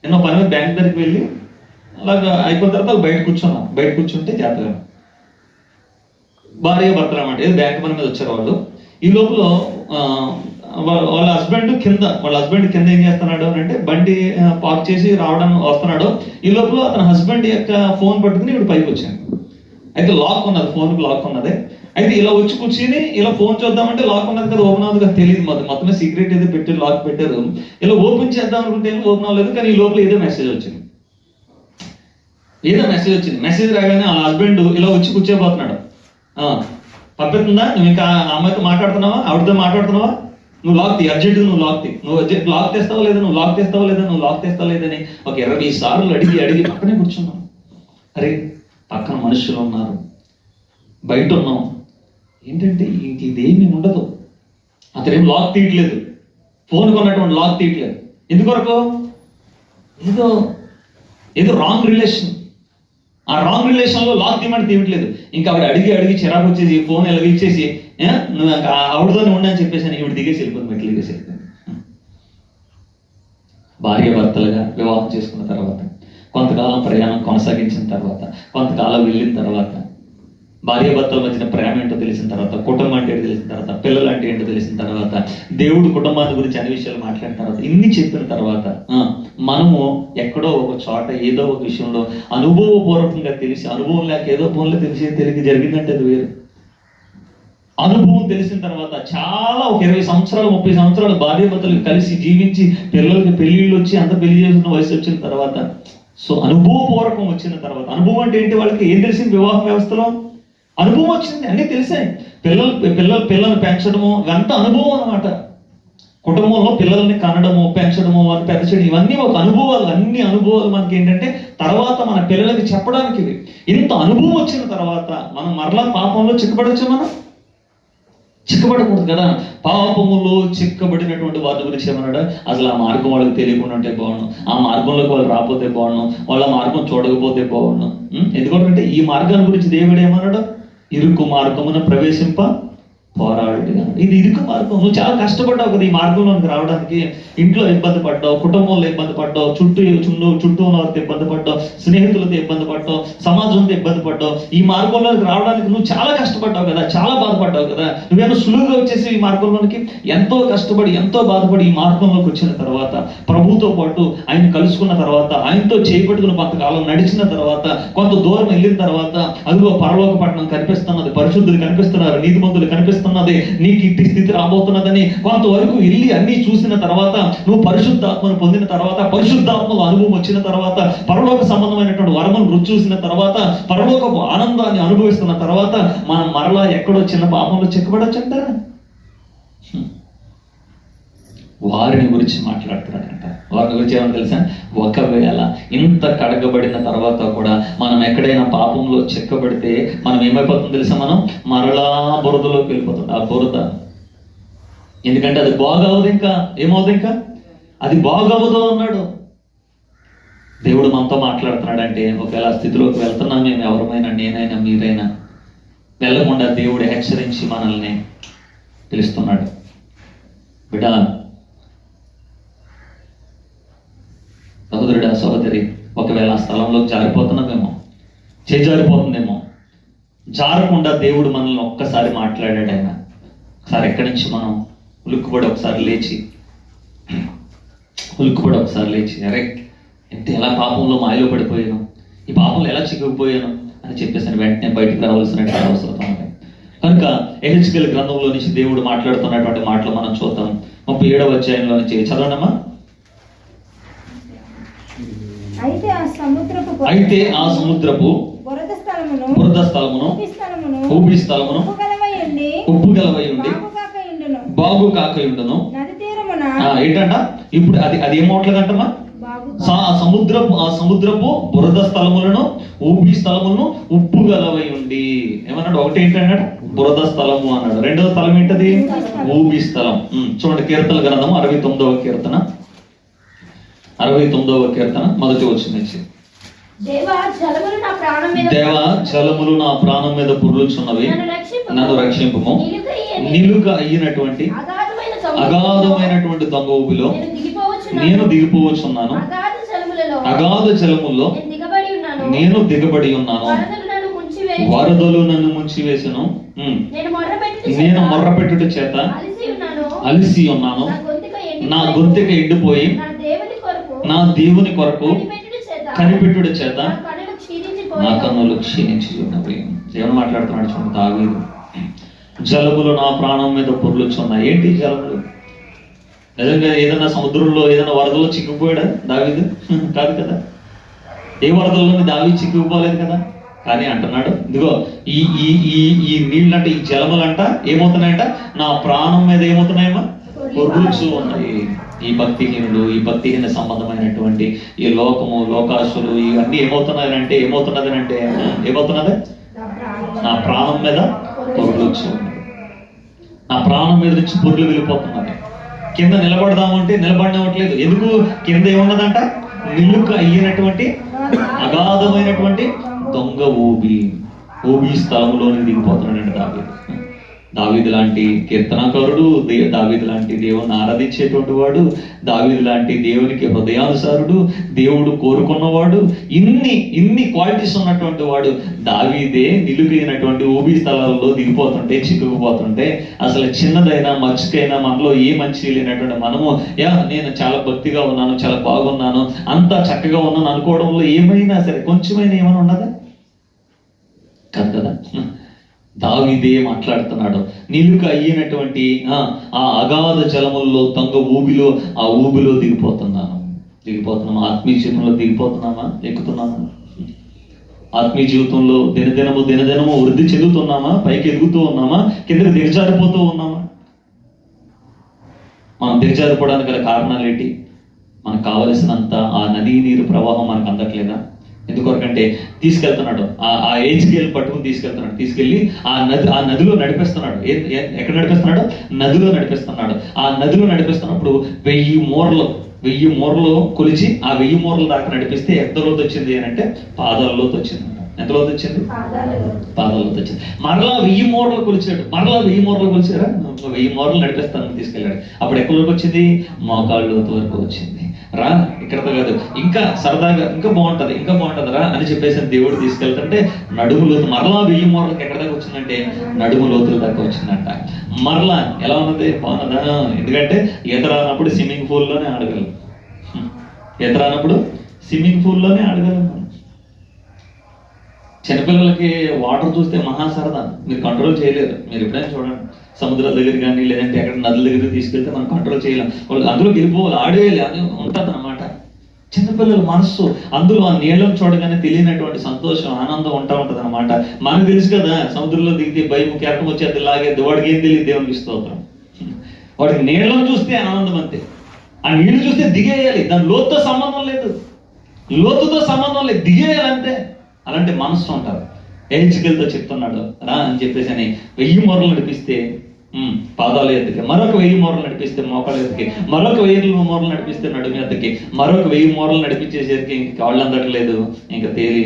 ఎన్నో పని మీద బ్యాంక్ దగ్గరికి వెళ్ళి అలాగా అయిపోయిన తర్వాత బయట కూర్చున్నాం. బయట కూర్చుంటే జాతర భార్య భర్తలు అన్నమాట. ఏదో బ్యాంక్ పని మీద వచ్చారు వాళ్ళు. ఈ లోపల వాళ్ళ హస్బెండ్ కింద ఏం చేస్తున్నాడు అంటే బండి పార్క్ చేసి వస్తున్నాడు. ఈ లోపల అతని హస్బెండ్ యొక్క ఫోన్ పట్టుకుని ఇప్పుడు పైకి వచ్చాను. అయితే లాక్ ఉన్నది, ఫోన్కి లాక్ ఉన్నది. అయితే ఇలా వచ్చి కూర్చుని ఇలా ఫోన్ చూద్దామంటే లాక్ ఉన్నది కదా, ఓపెన్ అవుతుంది కదా తెలియదు. మొత్తమే సీక్రెట్ ఏదో పెట్టి లాక్ పెట్టారు. ఇలా ఓపెన్ చేద్దాం అనుకుంటే ఓపెన్ అవ్వలేదు. కానీ ఈ లోపల ఏదో మెసేజ్ వచ్చింది. మెసేజ్ రాగానే ఆ హస్బెండ్ ఇలా వచ్చి కూర్చోబోతున్నాడు. పంపిస్తుందా? నువ్వు ఇంకా అమ్మాయితో మాట్లాడుతున్నావా, ఆవిడతో మాట్లాడుతున్నావా? నువ్వు లాక్ తీ, అర్జెంటుగా నువ్వు లాక్ తీ, నువ్వు లాక్ తెస్తావా లేదా, నువ్వు లాక్ తెస్తావా లేదని ఒక 20 సార్లు అడిగి పక్కనే కూర్చున్నాను. అరే పక్కన మనుషులు ఉన్నారు, బయట ఉన్నాం, ఏంటంటే ఇంక ఇదేమీ ఉండదు. అతనేం లాక్ తీయట్లేదు, ఫోన్ కొన్నటువంటి లాక్ తీయట్లేదు. ఎందుకొరకు? ఏదో రాంగ్ రిలేషన్. ఆ రాంగ్ రిలేషన్లో లాక్ తీయమని తీయట్లేదు. ఇంకా ఆవిడ అడిగి చిరాకు వచ్చేసి ఫోన్ ఇలా ఇచ్చేసి నువ్వు ఆవిడతోనే ఉండని చెప్పేసి ఈవిడ దిగేసి వెళ్ళిపోయింది, మెట్లు దిగేసి వెళ్ళిపోయింది. భార్య భర్తలుగా వివాహం చేసుకున్న తర్వాత, కొంతకాలం ప్రయాణం కొనసాగించిన తర్వాత, కొంతకాలం వెళ్ళిన తర్వాత, భార్య భర్తల మధ్యన ప్రేమ ఏంటో తెలిసిన తర్వాత, కుటుంబం అంటే ఏంటో తెలిసిన తర్వాత, పిల్లలు అంటే ఏంటో తెలిసిన తర్వాత, దేవుడు కుటుంబాన్ని గురించి అన్ని విషయాలు మాట్లాడిన తర్వాత, ఇన్ని చెప్పిన తర్వాత మనము ఎక్కడో ఒక చోట ఏదో ఒక విషయంలో అనుభవపూర్వకంగా తెలిసి, అనుభవం లేక ఏదో ఫోన్లో తెలిసి జరిగిందంటే అది వేరు. అనుభవం తెలిసిన తర్వాత చాలా ఒక 20 సంవత్సరాలు 30 సంవత్సరాలు భార్య భర్తలు కలిసి జీవించి పిల్లలకి పెళ్ళిళ్ళు వచ్చి అంత పెళ్లి చేసుకున్న వయసు వచ్చిన తర్వాత, సో అనుభవపూర్వకం వచ్చిన తర్వాత, అనుభవం అంటే ఏంటి? వాళ్ళకి ఏం తెలిసింది? వివాహ వ్యవస్థలో అనుభవం వచ్చింది, అన్నీ తెలిసాయి. పిల్లల్ని పెంచడము ఇవంతా అనుభవం అన్నమాట. కుటుంబంలో పిల్లల్ని కనడము, పెంచడము, వారిని పెద్ద చేయడం, ఇవన్నీ ఒక అనుభవాలు. అన్ని అనుభవాలు మనకి ఏంటంటే తర్వాత మన పిల్లలకి చెప్పడానికి. ఇంత అనుభవం వచ్చిన తర్వాత మనం మరలా పాపంలో చిక్కబడచ్చు? మనం చిక్కబడకూడదు కదా. పాపములో చిక్కబడినటువంటి వారి గురించి ఏమన్నాడు? అసలు ఆ మార్గం వాళ్ళకి తెలియకుండా ఉంటే బాగుండు, ఆ మార్గంలోకి వాళ్ళు రాకపోతే బాగుండు, వాళ్ళ మార్గం చూడకపోతే బాగుండు. ఎందుకంటే ఈ మార్గాన్ని గురించి దేవుడు ఏమన్నాడు? ఇరుకు మార్గమున ప్రవేశింప పోరాడుగా. ఇది ఇరుకు మార్గం. నువ్వు చాలా కష్టపడ్డావు కదా ఈ మార్గంలోకి రావడానికి. ఇంట్లో ఇబ్బంది పడ్డావు, కుటుంబంలో ఇబ్బంది పడ్డావు, చుట్టూ ఉన్న వారితో ఇబ్బంది పడ్డావు, స్నేహితులతో ఇబ్బంది పడ్డావు, సమాజంతో ఇబ్బంది పడ్డావు. ఈ మార్గంలోకి రావడానికి నువ్వు చాలా కష్టపడ్డావు కదా, చాలా బాధపడ్డావు కదా. నువ్వేమో సులువుగా వచ్చేసి ఈ మార్గంలోనికి ఎంతో కష్టపడి ఎంతో బాధపడి ఈ మార్గంలోకి వచ్చిన తర్వాత, ప్రభుతో పాటు ఆయన కలుసుకున్న తర్వాత, ఆయనతో చేపట్టుకుని కొంతకాలం నడిచిన తర్వాత, కొంత దూరం వెళ్ళిన తర్వాత, అదిగో పరలోక పట్టణం కనిపిస్తున్నది, పరిశుద్ధులు కనిపిస్తున్నారు, నీతిమంతులు కనిపిస్తున్నది, నీకు ఇట్టి స్థితి రాబోతున్నదని కొంతవరకు వెళ్ళి అన్ని చూసిన తర్వాత, నువ్వు పరిశుద్ధాత్మను పొందిన తర్వాత, పరిశుద్ధాత్మలో అనుభవం వచ్చిన తర్వాత, పరలోక సంబంధమైనటువంటి వర పరమను రుచి చూసిన తర్వాత, పరలోకపు ఆనందాన్ని అనుభవిస్తున్న తర్వాత మనం మరలా ఎక్కడో చిన్న పాపంలో చిక్కబడొచ్చంటారా? వారిని గురించి మాట్లాడుతున్నాడంట. వారిని గురించి ఏమని తెలుసా? ఒకవేళ ఇంత కడగబడిన తర్వాత కూడా మనం ఎక్కడైనా పాపంలో చిక్కబడితే మనం ఏమైపోతుందో తెలుసా? మనం మరలా బురదలోకి వెళ్ళిపోతుంది. ఆ బురద ఎందుకంటే అది బాగవదు, ఇంకా ఏమవుతుంది, ఇంకా అది బాగవదు అన్నాడు. దేవుడు మనతో మాట్లాడుతున్నాడంటే ఒకవేళ ఆ స్థితిలోకి వెళ్తున్నాం మేము ఎవరమైనా, నేనైనా మీరైనా, వెళ్ళకుండా దేవుడు హెచ్చరించి మనల్ని పిలుస్తున్నాడు. బిడ్డ, సహోదరుడా, సహోదరి, ఒకవేళ ఆ స్థలంలోకి జారిపోతున్నామేమో, చేజారిపోతుందేమో, జారకుండా దేవుడు మనల్ని ఒక్కసారి మాట్లాడాడు. ఆయన ఒకసారి ఎక్కడి నుంచి మనం ఉలుక్కుపడి ఒకసారి లేచి అరే ఎలా పాపంలో మాయలో పడిపోయాను, ఈ పాపంలో ఎలా చిక్కుకుపోయాను అని చెప్పేసి వెంటనే బయటికి రావాల్సినటువంటి అవసరం ఉంది. కనుక యెహెజ్కేలు గ్రంథంలో నుంచి దేవుడు మాట్లాడుతున్నటువంటి మాటలు మనం చూద్దాం. 37వ అధ్యాయంలో నుంచి చదవండమ్మా. అయితే ఆ సముద్రపు బురద స్థలమును ఊబి స్థలమును ఉప్పు గలవై ఉండి బాగు కాకయుండును. ఏంటంట ఇప్పుడు అది ఏమవట్లేదంటమ్మా? సముద్రపు బురద స్థలములను ఊబి స్థలములను ఉప్పు గలవై ఉండి. ఏమన్నాడు? ఒకటి ఏంటన్నాడు? బురద స్థలము అన్నాడు. రెండవ స్థలం ఏంటది? ఊబి స్థలం. చూడండి, కీర్తన గ్రంథము 69వ కీర్తన, 69వ కీర్తన మొదటి వచనం నుంచి. దేవా, జలములు నా ప్రాణం మీద పొర్లుచున్నవి, నన్ను రక్షింపుము. నిలుక అయినటువంటి అగాధమైనటువంటి దొంగ ఊబిలో నేను దిగిపోవచ్చున్నాను. అగాధ జలముల్లో నేను దిగబడి ఉన్నాను. వరదలు నన్ను ముంచివేసెను. నేను మొర్రపెట్టుట చేత అలిసి ఉన్నాను. నా గొంతుక ఎండిపోయి నా దేవుని కొరకు కనిపెట్టుట చేత నా కన్నులు క్షీణించి ఉన్నవి. దేవుని మాట్లాడుతున్నాడు. చూడండి, దావీదు, జలములు నా ప్రాణం మీద పొర్లుచున్నాయి. ఏంటి జలములు? నిజంగా ఏదైనా సముద్రంలో ఏదైనా వరదలో చిక్కుపోయాడా దావీదు? కాదు కదా. ఏ వరదల్లోని దావీదు చిక్కుకుపోలేదు కదా. కానీ అంటున్నాడు, ఇదిగో ఈ ఈ ఈ ఈ నీళ్ళంట, ఈ జలములంట ఏమవుతున్నాయంట? నా ప్రాణం మీద ఏమవుతున్నాయమ్మా? పొర్లుచు ఉన్నాయి. ఈ భక్తిహీన సంబంధమైనటువంటి ఈ లోకము, లోకాసులు ఇవన్నీ ఏమవుతున్నాయనంటే ఏమవుతున్నది? నా ప్రాణం మీద పొర్లుచు. నా ప్రాణం మీద నుంచి పొర్లు వెళ్ళిపోతున్నది. కింద నిలబడదామంటే నిలబడనివ్వట్లేదు. ఎందుకు? కింద ఏమున్నదంట? నిలుక అయినటువంటి అగాధమైనటువంటి దొంగ ఊబి స్థలంలోనికి దిగిపోతున్నాడంట దావీదు. దావీదు లాంటి కీర్తనాకారుడు, దావీదు లాంటి దేవుని ఆరాధించేటువంటి వాడు, దావీదు లాంటి దేవునికి హృదయానుసారుడు, దేవుడు కోరుకున్నవాడు, ఇన్ని క్వాలిటీస్ ఉన్నటువంటి వాడు దావీదే నిలుకైనటువంటి ఊబి స్థలాల్లో దిగిపోతుంటే, చిక్కుకుపోతుంటే, అసలు చిన్నదైనా మచ్చుకైనా మనలో ఏ మంచి లేనటువంటి మనము నేను చాలా భక్తిగా ఉన్నాను, చాలా బాగున్నాను, అంతా చక్కగా ఉన్నాను అనుకోవడంలో ఏమైనా సరే కొంచెమైనా ఏమైనా ఉన్నదా? కాదు కదా. దావీదే మాట్లాడుతున్నాడు. నిలుక అయినటువంటి ఆ అగాధ జలముల్లో దొంగ ఆ ఊబిలో దిగిపోతున్నామా? ఆత్మీయ జీవితంలో దిగిపోతున్నామా? ఎక్కుతున్నామా? ఆత్మీయ జీవితంలో దినదినము వృద్ధి చెందుతున్నామా? పైకి ఎదుగుతూ ఉన్నామా? కిందకి దిగజారిపోతూ ఉన్నామా? మనం దిగజారిపోవడానికి గల కారణాలు ఏంటి? మనకు కావలసినంత ఆ నదీ నీరు ప్రవాహం మనకు అందట్లేదా? ఎందుకొరకంటే తీసుకెళ్తున్నాడు, ఆ ఏజ్కేల్ పట్టుకుని తీసుకెళ్ళి ఆ నదిలో నడిపిస్తున్నాడు. ఎక్కడ నడిపిస్తున్నాడు? నదిలో నడిపిస్తున్నాడు. ఆ నదిలో నడిపిస్తున్నప్పుడు 1000 మూరలు కొలిచి ఆ 1000 మూరల దాకా నడిపిస్తే ఎంత లోతు వచ్చింది అని అంటే పాదాలలోతు వచ్చింది. ఎంత లోతు వచ్చింది? పాదాలలోతు వచ్చింది. మరలా 1000 మూరలు కొలిచాడు. మరలా 1000 మూరలు కొలిచారా? 1000 మూరలు నడిపిస్తానని తీసుకెళ్ళాడు. అప్పుడు ఎక్కడి వరకు వచ్చింది? మోకాళ్ళ లోతు వరకు వచ్చింది. రా, ఇక్కడతో కాదు, ఇంకా సరదాగా ఇంకా బాగుంటది రా అని చెప్పేసి దేవుడు తీసుకెళ్తుంటే నడుము లోతు, మరలా 1000 మూరలకు ఎక్కడ దాకా వచ్చిందంటే నడుము లోతుల దాకా వచ్చిందంట. మరలా ఎలా ఉన్నది? బాగున్నదా? ఎందుకంటే ఈత రానప్పుడు స్విమ్మింగ్ పూల్లోనే ఆడగలం. చిన్నపిల్లలకి వాటర్ చూస్తే మహా సరదా, మీరు కంట్రోల్ చేయలేరు. మీరు ఎప్పుడైనా చూడండి, సముద్రాల దగ్గర కానీ లేదంటే ఎక్కడ నదుల దగ్గర తీసుకెళ్తే మనం కంట్రోల్ చేయలేం. వాళ్ళు అందులోకి వెళ్ళిపోవాలి, ఆడేయాలి అని ఉంటుంది అన్నమాట. చిన్నపిల్లల మనస్సు అందులో ఆ నీళ్ళను చూడగానే తెలియనటువంటి సంతోషం, ఆనందం ఉంటుంది అనమాట. మనకు తెలుసు కదా, సముద్రంలో దిగితే భయం కెరటం వచ్చేది లాగేది, వాడికి ఏం తెలియదు దేవునికి స్తోత్రం. వాడికి నీళ్ళను చూస్తే ఆనందం అంతే. ఆ నీళ్లు చూస్తే దిగేయాలి, దాని లోతుతో సంబంధం లేదు, దిగేయాలంతే. అలాంటి మనస్సు ఉంటారు. హెచ్కెల్తో చెప్తున్నాడు రా అని చెప్పేసి అని 1000 మూరలు నడిపిస్తే పాదాలు ఎత్తుకి, మరొక 1000 మూరలు నడిపిస్తే మోకాలు ఎత్తుకి, మరొక 1000 మూరలు నడిపిస్తే నడుము ఎత్తుకి, మరొక 1000 మూరలు నడిపించేసరికి ఇంక కాళ్ళు అందట్లేదు, ఇంకా తేలి.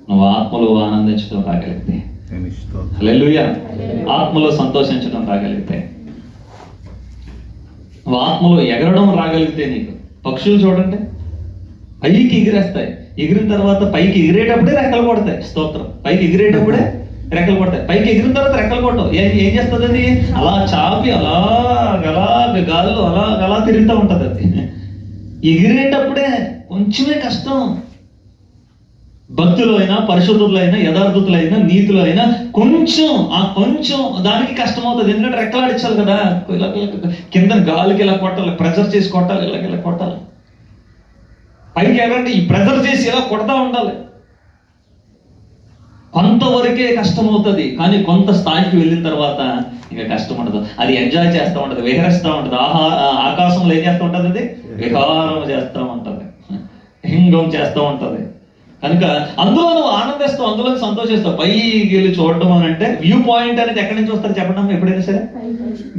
నువ్వు ఆత్మలో ఆనందించడం రాగలిగితే, హల్లెలూయా, ఆత్మలో సంతోషించడం రాగలిగితే, నువ్వు ఆత్మలో ఎగరడం రాగలిగితే, నీకు పక్షులు చూడండి పైకి ఎగిరేస్తాయి, ఎగిరిన తర్వాత పైకి ఎగిరేటప్పుడే రెక్కలు కొడతాయి. స్తోత్రం. పైకి ఎగిరేటప్పుడే రెక్కలు కొడతాయి. పైకి ఎగిరిన తర్వాత రెక్కలు కొట్టవు. ఏం చేస్తుంది అది? అలా చాపి అలా గాల్లో అలా తిరుగుతూ ఉంటుంది అది. ఎగిరేటప్పుడే కొంచెమే కష్టం. భక్తులు అయినా, పరిశుద్ధులు అయినా, యథార్థులైనా, నీతులు అయినా కొంచెం దానికి కష్టం అవుతుంది. ఎందుకంటే రెక్కలాడించాలి కదా, ఇలా కింద గాలికి ఇలా కొట్టాలి, ప్రెజర్ చేసి కొట్టాలి, ఇలా కొట్టాలి. పైకి ఎగరండి, ఈ ప్రెజర్ చేసి ఇలా కొడతా ఉండాలి. కొంతవరకే కష్టం అవుతుంది, కానీ కొంత స్థాయికి వెళ్ళిన తర్వాత ఇంకా కష్టం ఉండదు. అది ఎంజాయ్ చేస్తూ ఉంటుంది, విహరిస్తూ ఉంటుంది. ఆకాశంలో ఏం చేస్తూ ఉంటుంది? అది విహారం చేస్తూ ఉంటుంది, హింగం చేస్తూ ఉంటుంది. కనుక అందులో నువ్వు ఆనందిస్తావు, అందులో సంతోషిస్తావు. పైకి వెళ్ళి చూడడం అని అంటే, వ్యూ పాయింట్ అనేది ఎక్కడి నుంచి వస్తారు చెప్పండి ఎప్పుడైనా సరే?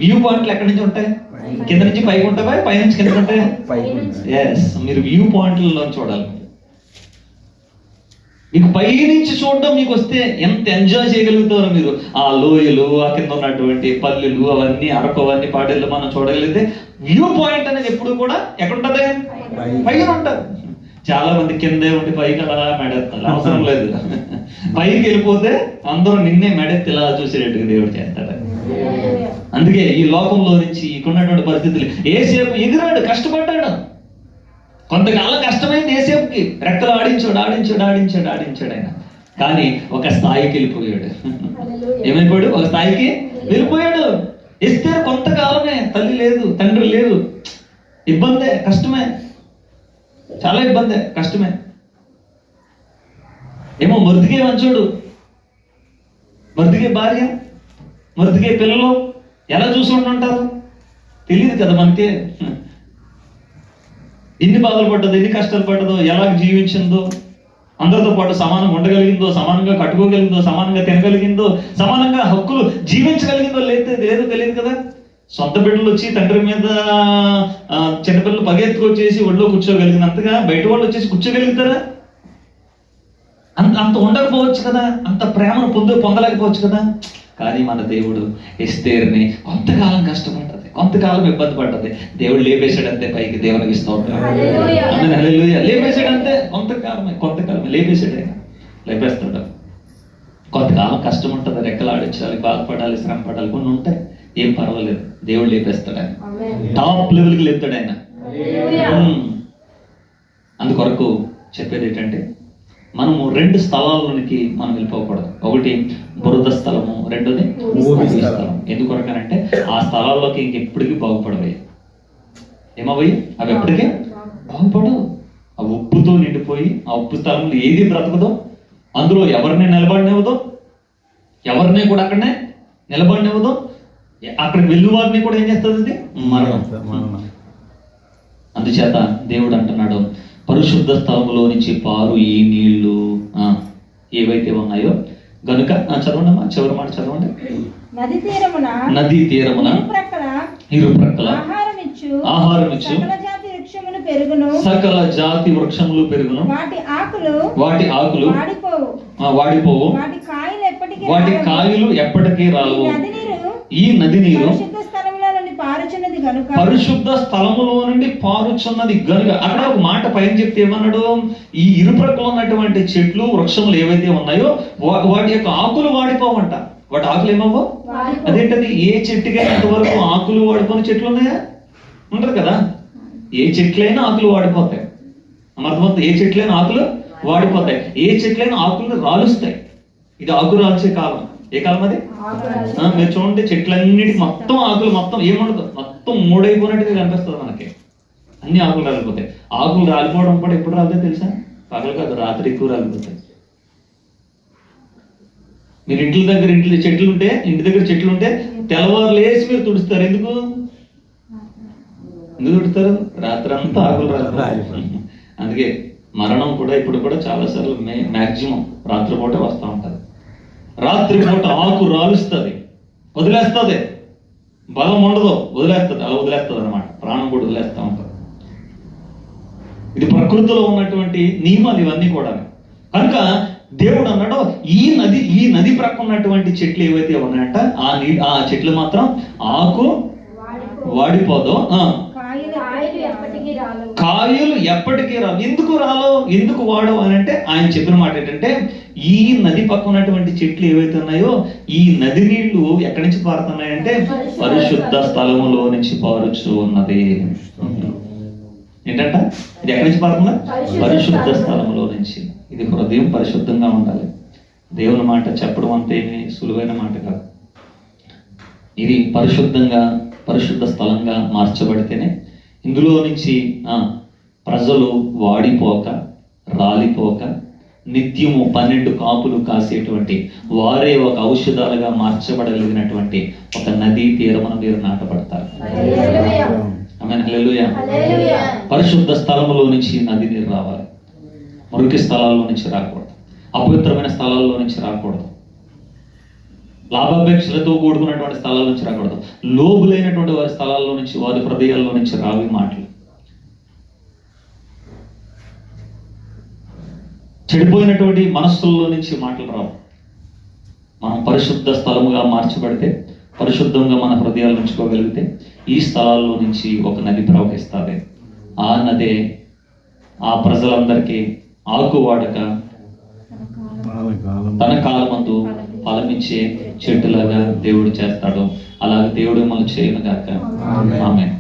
వ్యూ పాయింట్లు ఎక్కడి నుంచి ఉంటాయి? కింద నుంచి పైకి ఉంటావా, పై నుంచి కింద ఉంటాయి? ఎస్, మీరు వ్యూ పాయింట్లలో చూడాలి. మీకు పై నుంచి చూడడం మీకు వస్తే ఎంత ఎంజాయ్ చేయగలుగుతారో మీరు. ఆ లోయలు, ఆ కింద ఉన్నటువంటి పల్లెలు, అవన్నీ అరకు, అవన్నీ పాడేళ్ళు మనం చూడగలిగితే, వ్యూ పాయింట్ అనేది ఎప్పుడు కూడా ఎక్కడుంటది? పైన ఉంటుంది. చాలా మంది కిందే ఉండి పైకి అలా మెడెత్తాలి, అవసరం లేదు. పైకి వెళ్ళిపోతే అందరూ నిన్నే మెడెత్తి ఇలా చూసేటట్టుగా దేవుడు చేస్తాడు. అందుకే ఈ లోకంలో నుంచి ఇక్కడున్నటువంటి పరిస్థితులు, ఏసేపు ఎగిరాడు, కష్టపడ్డాడు. కొంతకాలం కష్టమైంది ఏసేపుకి, రెక్కలు ఆడించాడు ఆయన. కానీ ఒక స్థాయికి వెళ్ళిపోయాడు. ఏమైపోయాడు? ఒక స్థాయికి వెళ్ళిపోయాడు. ఎస్తేరు కొంతకాలమే, తల్లి లేదు, తండ్రి లేదు, ఇబ్బందే, కష్టమే, చాలా ఇబ్బందే, కష్టమే. ఏమో మొర్దిగే మంచోడు, మొర్దిగే భార్య, మొర్దిగే పిల్లలు ఎలా చూసుకుంటుంటారు తెలియదు కదా మనకి. ఎన్ని బాధలు పడ్డదో, ఎన్ని కష్టాలు పడ్డదో, ఎలా జీవించిందో, అందరితో పాటు సమానంగా ఉండగలిగిందో, సమానంగా కట్టుకోగలిగిందో, సమానంగా తినగలిగిందో, సమానంగా హక్కులు జీవించగలిగిందో లేదో తెలియదు కదా. సొంత బిడ్డలు వచ్చి తండ్రి మీద చిన్నపిల్లలు పగెత్తుకొచ్చేసి ఒళ్ళో కూర్చోగలిగినంతగా బయట వాళ్ళు వచ్చేసి కూర్చోగలుగుతారా? అంత ఉండకపోవచ్చు కదా, అంత ప్రేమను పొందలేకపోవచ్చు కదా. కానీ మన దేవుడు ఎస్తేరుని కొంతకాలం కష్టపడ్డది, కొంతకాలం ఇబ్బంది పడ్డది, దేవుడు లేపేశాడంతే పైకి. దేవునికి స్తోత్రం. హల్లెలూయా. లేపేశాడంతే, కొంతకాలమే లేపేశాడు. ఆయన లేపేస్తాడు. కొంతకాలం కష్టం ఉంటుంది, రెక్కలు ఆడించాలి, బాధపడాలి, శ్రమ పడాలి, కొన్ని ఉంటాయి. ఏం పర్వాలేదు, దేవుడు లేపేస్తాడు. ఆయన టాప్ లెవెల్కి లేపుతాడు ఆయన. అందుకొరకు చెప్పేది ఏంటంటే, మనము 2 స్థలాల్లోనికి మనం వెళ్ళిపోకూడదు. ఒకటి బురద స్థలము, రెండోది స్థలం. ఎందుకొరకనంటే ఆ స్థలాల్లోకి ఇంకెప్పటికీ బాగుపడవే. ఏమవ్వయి? అవి ఎప్పటికీ బాగుపడవు. ఆ ఉప్పుతో నిండిపోయి, ఆ ఉప్పు స్థలంలో ఏది బ్రతకదో, అందులో ఎవరిని నిలబడినివ్వదో, ఎవరిని కూడా అక్కడనే నిలబడినివ్వదో, అక్కడికి వెళ్ళి వారిని కూడా ఏం చేస్తుంది? మరణం. అందుచేత దేవుడు అంటున్నాడు, పరిశుద్ధ స్థలములో నుంచి పారు ఈ నీళ్లు ఏవైతే ఉన్నాయో గనుక. చదవండమ్మా, చివరి మాట చదవండి. నదీ తీరమున ఇరుప్రక్కల ఆహారమిచ్చు సకల జాతి వృక్షములు పెరుగును, వాటి ఆకులు వాడిపోవు, వాటి కాయలు ఎప్పటికీ రావు. ఈ నది నీరు పరిశుద్ధ స్థలములో నుండి పారుచున్నది గనుక. అక్కడ ఒక మాట పైన చెప్తే ఏమన్నాడు? ఈ ఇరుప్రక్కల ఉన్నటువంటి చెట్లు, వృక్షములు ఏవైతే ఉన్నాయో వాటి యొక్క ఆకులు వాడిపోవంట. వాటి ఆకులు ఏమవ్వో? అదేంటది? ఏ చెట్టుగా ఎంతవరకు ఆకులు వాడిపోయిన చెట్లు ఉన్నాయా? ఉండదు కదా. ఏ చెట్లైనా ఆకులు వాడిపోతాయి. అర్థమవుతుంది? ఏ చెట్లైనా ఆకులు వాడిపోతాయి. ఏ చెట్లైనా ఆకులు రాలుస్తాయి. ఇది ఆకు రాల్చే కాలం. ఏ కాలం అది? మీరు చూడండి, చెట్లన్నిటికి మొత్తం ఆకులు మొత్తం ఏముండదు, మొత్తం మూడైపోయినట్టుగా కనిపిస్తుంది మనకి. అన్ని ఆకులు రాలిపోతాయి. ఆకులు రాలిపోవడం కూడా ఎప్పుడు రాలితే తెలుసా? పగలు కాదు, రాత్రి ఎక్కువ రాలిపోతాయి. మీరు ఇంటి దగ్గర ఇంటి దగ్గర చెట్లు ఉంటే తెల్లవారు లేచి మీరు తుడుస్తారు. ఎందుకు తుడుస్తారు? రాత్రి అంతా ఆకులు రాలిపోతాయి. అందుకే మరణం కూడా ఇప్పుడు కూడా చాలాసార్లు మ్యాక్సిమం రాత్రిపూట వస్తూ ఉంటుంది. రాత్రిపూట ఆకు రాలుస్తుంది, వదిలేస్తుంది, బలం ఉండదు, వదిలేస్తుంది, అలా వదిలేస్తుంది అనమాట. ప్రాణం కూడా వదిలేస్తూ ఉంటుంది. ఇది ప్రకృతిలో ఉన్నటువంటి నియమాలు ఇవన్నీ కూడా. కనుక దేవుడు అన్నాడు, ఈ నది ప్రక్క ఉన్నటువంటి చెట్లు ఏవైతే ఉన్నాయంట ఆ చెట్లు మాత్రం ఆకు వాడిపోదు, కాయలు ఎప్పటికీ రావు. ఎందుకు రాలో, ఎందుకు వాడవు అని అంటే ఆయన చెప్పిన మాట ఏంటంటే, ఈ నది పక్క ఉన్నటువంటి చెట్లు ఏవైతే ఉన్నాయో ఈ నది నీళ్లు ఎక్కడి నుంచి పారుతున్నాయంటే పరిశుద్ధ స్థలములో నుంచి పారుచు ఉన్నది. ఏంటంట? ఇది ఎక్కడి నుంచి పారుతుందా? పరిశుద్ధ స్థలములో నుంచి. ఇది హృదయం పరిశుద్ధంగా ఉండాలి. దేవుని మాట చెప్పడం అంతే సులువైన మాట కాదు. ఇది పరిశుద్ధ స్థలంగా మార్చబడితేనే ఇందులో నుంచి ప్రజలు వాడిపోక రాలిపోక నిత్యము 12 కాపులు కాసేటువంటి వారే ఒక ఔషధాలుగా మార్చబడగలిగినటువంటి ఒక నదీ తీరమున మీరు నాటబడతారు. ఆమేన్, హల్లెలూయా. పరిశుద్ధ స్థలములో నుంచి నది నీరు రావాలి. మురికి స్థలాల్లో నుంచి రాకూడదు, అపవిత్రమైన స్థలాల్లో నుంచి రాకూడదు, లాభాపేక్షలతో కూడుకున్నటువంటి స్థలాల నుంచి రాకూడదు. లోబులైనటువంటి వారి స్థలాల్లో నుంచి, వారి హృదయాల్లో నుంచి రావి మాటలు, చెడిపోయినటువంటి మనస్సుల్లో నుంచి మాటలు రావు. మనం పరిశుద్ధ స్థలముగా మార్చబడితే, పరిశుద్ధంగా మన హృదయాలు ఉంచుకోగలిగితే ఈ స్థలాల్లో నుంచి ఒక నది ప్రవహిస్తుంది. ఆ నదే ఆ ప్రజలందరికీ ఆకు వాడక తన కాలమందు ఫలమిచ్చే చెట్టులాగా దేవుడు చేస్తాడు. అలాగే దేవుడు మనం చేయను గాక. ఆమేన్.